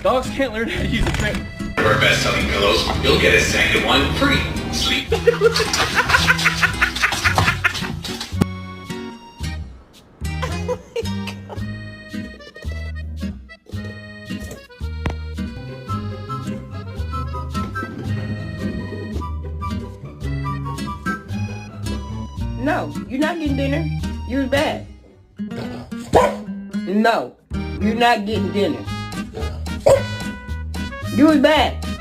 Dogs can't learn how to use a tramp. Our best-selling pillows. You'll get a second one free. Sleep. No, you're not getting dinner. You was bad. No, you're not getting dinner. You was bad.